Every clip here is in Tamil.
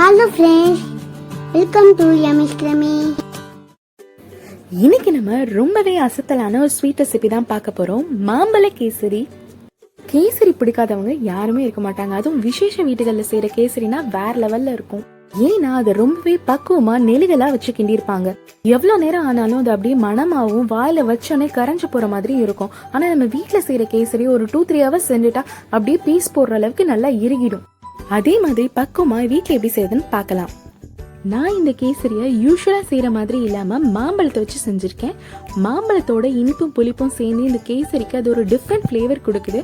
Hello friends, welcome to Yummy Scrummy. இன்னைக்கு நம்ம ரொம்பவே அசத்தலான ஒரு ஸ்வீட் ரெசிபி தான் பார்க்க போறோம். மாம்பழ கேசரி. கேசரி பிடிக்காதவங்க யாருமே இருக்க மாட்டாங்க. அதுவும் விசேஷ வீடுகளில் செய்யற கேசரினா வேற லெவல்ல இருக்கும். ஏன்னா அதை ரொம்பவே பக்குவமா நெலுகளா வச்சு கிண்டிருப்பாங்க. எவ்வளவு நேரம் ஆனாலும் அது அப்படியே மணமாவும் வாயில வச்சோன்னே கரைஞ்சு போற மாதிரி இருக்கும். ஆனா நம்ம வீட்டுல செய்யற கேசரி ஒரு 2-3 ஹவர்ஸ் செஞ்சுட்டா அப்படியே பீஸ் போடுற அளவுக்கு நல்லா இறுகிடும். அதே மாதிரி பக்குவமா வீட்டுல எப்படி செய்யுதுன்னு பார்க்கலாம். நான் இந்த கேசரியை யூஸ்வலா செய்யற மாதிரி இல்லாம மாம்பழத்தை வச்சு செஞ்சிருக்கேன். மாம்பழத்தோட இனிப்பும் புளிப்பும் சேர்ந்து இந்த கேசரிக்கு அது ஒரு டிஃப்ரெண்ட் ஃபிளேவர் கொடுக்குது.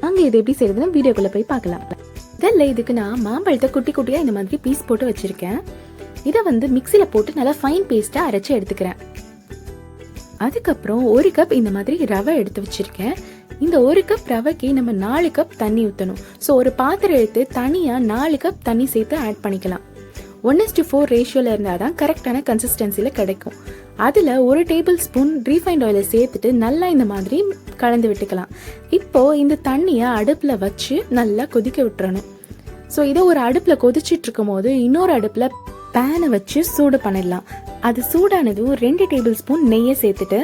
அங்க இது எப்படி செய்யறதுன்னு வீடியோக்குள்ள போய் பார்க்கலாம். இதெல்லாம் இதுக்கு நான் மாம்பழத்தை குட்டி குட்டியா இந்த மாதிரி பீஸ் போட்டு வச்சிருக்கேன். இதை மிக்சியில போட்டு நல்லா ஃபைன் பேஸ்டா அரைச்சு எடுத்துக்கிறேன். அதுக்கப்புறம் 1 கப் இந்த மாதிரி ரவை எடுத்து வச்சிருக்கேன். இந்த 1 கப் ரவைக்கு நம்ம 4 கப் தண்ணி ஊற்றணும். ஸோ ஒரு பாத்திரம் எடுத்து தனியாக 4 கப் தண்ணி சேர்த்து ஆட் பண்ணிக்கலாம். 1:4 ரேஷியோவில் இருந்தால் தான் கரெக்டான கன்சிஸ்டன்சியில் கிடைக்கும். அதில் 1 டேபிள் ஸ்பூன் ரீஃபைண்ட் ஆயிலை சேர்த்துட்டு நல்லா இந்த மாதிரி கலந்து விட்டுக்கலாம். இப்போது இந்த தண்ணியை அடுப்பில் வச்சு நல்லா கொதிக்க விட்டுறணும். ஸோ இதை ஒரு அடுப்பில் கொதிச்சிட்டு இருக்கும் போது இன்னொரு அடுப்பில் பேனை வச்சு சூடு பண்ணிடலாம். அது சூடானதும் 2 டேபிள் ஸ்பூன் நெய்யை சேர்த்துட்டு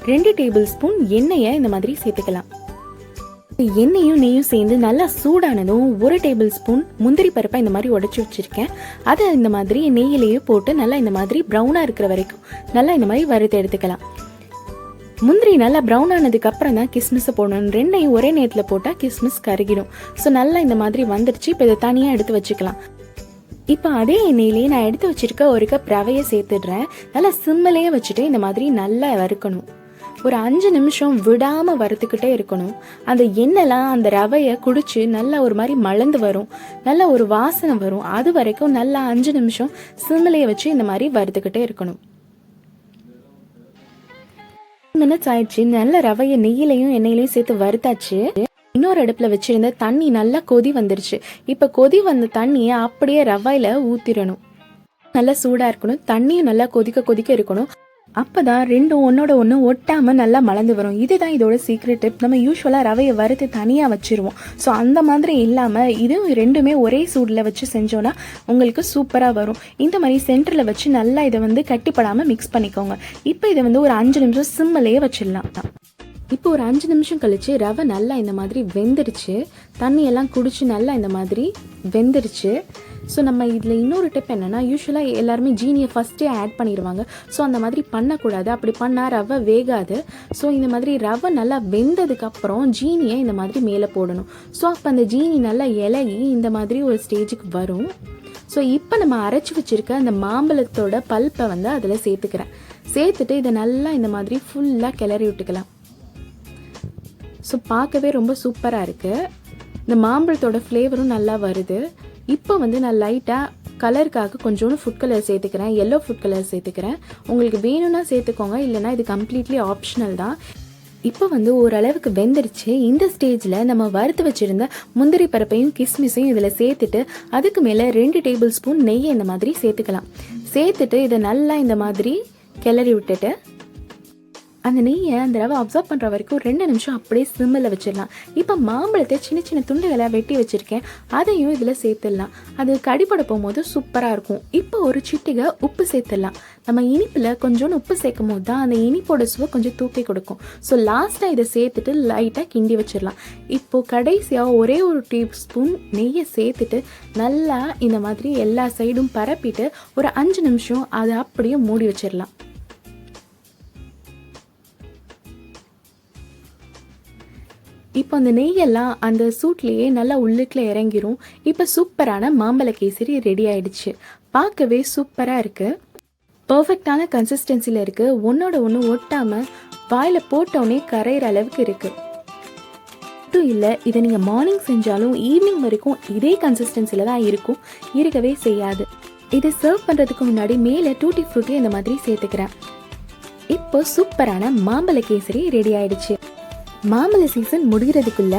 2 டேபிள் ஸ்பூன் எண்ணெயை இந்த மாதிரி சேர்த்துக்கலாம். எண்ணெயும் நெய்யும் சேர்ந்து நல்லா சூடானதும் 1 டேபிள் ஸ்பூன் முந்திரி பருப்பை இந்த மாதிரி உடைச்சி வச்சிருக்கேன். அதை இந்த மாதிரி நெய்யிலேயே போட்டு நல்லா இந்த மாதிரி ப்ரௌனா இருக்கிற வரைக்கும் நல்லா இந்த மாதிரி வறுத்து எடுத்துக்கலாம். முந்திரி நல்லா ப்ரௌன் ஆனதுக்கு அப்புறம் தான் கிஸ்மிஸை போடணும். 2ஐயும் ஒரே நேரத்தில் போட்டால் கிஸ்மிஸ் கருகிடும். ஸோ நல்லா இந்த மாதிரி வந்துடுச்சு. இப்போ இதை தனியாக எடுத்து வச்சுக்கலாம். இப்போ அதே எண்ணெயிலேயே நான் எடுத்து வச்சிருக்க 1 கப் ரவையை சேர்த்துடுறேன். நல்லா சிம்மிலேயே வச்சுட்டு இந்த மாதிரி நல்லா வறுக்கணும். ஒரு 5 நிமிஷம் விடாம வறுத்துக்கிட்டே இருக்கணும். அந்த எண்ணெய்லாம் அந்த ரவையை குடிச்சு நல்லா ஒரு மாதிரி மலர்ந்து வரும், நல்ல ஒரு வாசனை வரும். அது வரைக்கும் நல்லா 5 நிமிஷம் சிம்மிலேயே வச்சு இந்த மாதிரி வறுத்துக்கிட்டே இருக்கணும். மினிட்ஸ் ஆயிடுச்சு. நல்ல ரவையை நெய்யிலையும் எண்ணெயிலையும் சேர்த்து வறுத்தாச்சு. இன்னொரு அடுப்புல வச்சிருந்த தண்ணி நல்லா கொதி வந்துருச்சு. இப்ப கொதி வந்த தண்ணியை அப்படியே ரவையில ஊத்திடணும். நல்லா சூடா இருக்கணும். தண்ணியும் நல்லா கொதிக்க இருக்கணும். அப்பதான் ரெண்டும் ஒன்னோட ஒன்று ஒட்டாம நல்லா மலர்ந்து வரும். இதுதான் இதோட சீக்ரெட் டிப். நம்ம யூஸ்வலா ரவையை வறுத்து தனியா வச்சிருவோம். ஸோ அந்த மாதிரி இல்லாம இதுவும் ரெண்டுமே ஒரே சூடுல வச்சு செஞ்சோன்னா உங்களுக்கு சூப்பரா வரும். இந்த மாதிரி சென்டர்ல வச்சு நல்லா இதை கட்டிப்படாம மிக்ஸ் பண்ணிக்கோங்க. இப்போ இதை ஒரு 5 நிமிஷம் சிம்மிலேயே வச்சிடலாம். இப்போ ஒரு 5 நிமிஷம் கழிச்சு ரவை நல்லா இந்த மாதிரி வெந்துருச்சு. தண்ணியெல்லாம் குடிச்சு நல்லா இந்த மாதிரி வெந்துருச்சு. ஸோ நம்ம இதில் இன்னொரு டிப் என்னென்னா, யூஸ்வலாக எல்லாருமே ஜீனியை ஃபஸ்ட்டே ஆட் பண்ணிடுவாங்க. ஸோ அந்த மாதிரி பண்ணக்கூடாது. அப்படி பண்ணால் ரவை வேகாது. ஸோ இந்த மாதிரி ரவை நல்லா வெந்ததுக்கப்புறம் ஜீனியை இந்த மாதிரி மேலே போடணும். ஸோ அப்போ அந்த ஜீனி நல்லா இலகி இந்த மாதிரி ஒரு ஸ்டேஜுக்கு வரும். ஸோ இப்போ நம்ம அரைச்சி வச்சுருக்க அந்த மாம்பழத்தோட பல்ப்பை அதில் சேர்த்துட்டு இதை நல்லா இந்த மாதிரி ஃபுல்லாக கிளறி விட்டுக்கலாம். ஸோ பார்க்கவே ரொம்ப சூப்பராக இருக்குது. இந்த மாம்பழத்தோட ஃப்ளேவரும் நல்லா வருது. இப்போ நான் லைட்டாக கலருக்காக கொஞ்சோண்டு ஃபுட் கலர் சேர்த்துக்கிறேன். எல்லோ ஃபுட் கலர் சேர்த்துக்கிறேன். உங்களுக்கு வேணும்னா சேர்த்துக்கோங்க, இல்லைனா இது கம்ப்ளீட்லி ஆப்ஷனல் தான். இப்போ ஓரளவுக்கு வெந்துருச்சு. இந்த ஸ்டேஜில் நம்ம வறுத்து வச்சுருந்த முந்திரி பருப்பையும் கிஸ்மிஸையும் இதில் சேர்த்துட்டு அதுக்கு மேலே 2 டேபிள் ஸ்பூன் நெய்யை இந்த மாதிரி சேர்த்துட்டு இதை நல்லா இந்த மாதிரி கிளறி விட்டுட்டு அந்த நெய்யை அந்த ரவை அப்சர்வ் பண்ணுற வரைக்கும் 2 நிமிஷம் அப்படியே சிம்மில் வச்சிடலாம். இப்போ மாம்பழத்தை சின்ன சின்ன துண்டுகளாக வெட்டி வச்சுருக்கேன். அதையும் இதில் சேர்த்துடலாம். அது கடிப்பட போகும்போது சூப்பராக இருக்கும். இப்போ ஒரு சிட்டிகை உப்பு சேர்த்துடலாம். நம்ம இனிப்பில் கொஞ்சோண்டு உப்பு சேர்க்கும் போது தான் அந்த இனிப்போட சுவை கொஞ்சம் தூக்கி கொடுக்கும். ஸோ லாஸ்ட்டாக இதை சேர்த்துட்டு லைட்டாக கிண்டி வச்சிடலாம். இப்போது கடைசியாக ஒரே ஒரு டீஸ்பூன் நெய்யை சேர்த்துட்டு நல்லா இந்த மாதிரி எல்லா சைடும் பரப்பிட்டு ஒரு 5 நிமிஷம் அதை அப்படியே மூடி வச்சிடலாம். இப்போ அந்த நெய்யெல்லாம் அந்த சூட்லேயே நல்லா உள்ளுக்குள்ள இறங்கிரும். இப்போ சூப்பரான மாம்பழ கேசரி ரெடி ஆயிடுச்சு. பார்க்கவே சூப்பராக இருக்குது. பர்ஃபெக்டான கன்சிஸ்டன்சியில் இருக்குது. ஒன்னோட ஒன்று ஒட்டாமல் வாயில் போட்டோடனே கரையிற அளவுக்கு இருக்குது. மட்டும் இல்லை, இதை நீங்கள் மார்னிங் செஞ்சாலும் ஈவினிங் வரைக்கும் இதே கன்சிஸ்டன்சியில் தான் இருக்கும், இருக்கவே செய்யாது. இதை சர்வ் பண்ணுறதுக்கு முன்னாடி மேலே டூட்டி ஃப்ரூட்டி இந்த மாதிரி சேர்த்துக்கிறேன். இப்போ சூப்பரான மாம்பழ கேசரி ரெடி ஆயிடுச்சு. மாம்பழ சீசன் முடிகிறதுக்குள்ள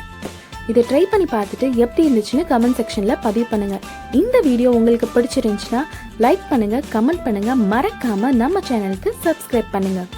இதை ட்ரை பண்ணி பார்த்துட்டு எப்படி இருந்துச்சுன்னு கமெண்ட் செக்ஷனில் பதிவு பண்ணுங்கள். இந்த வீடியோ உங்களுக்கு பிடிச்சிருந்துச்சுன்னா லைக் பண்ணுங்கள், கமெண்ட் பண்ணுங்கள். மறக்காமல் நம்ம சேனலுக்கு சப்ஸ்கிரைப் பண்ணுங்கள்.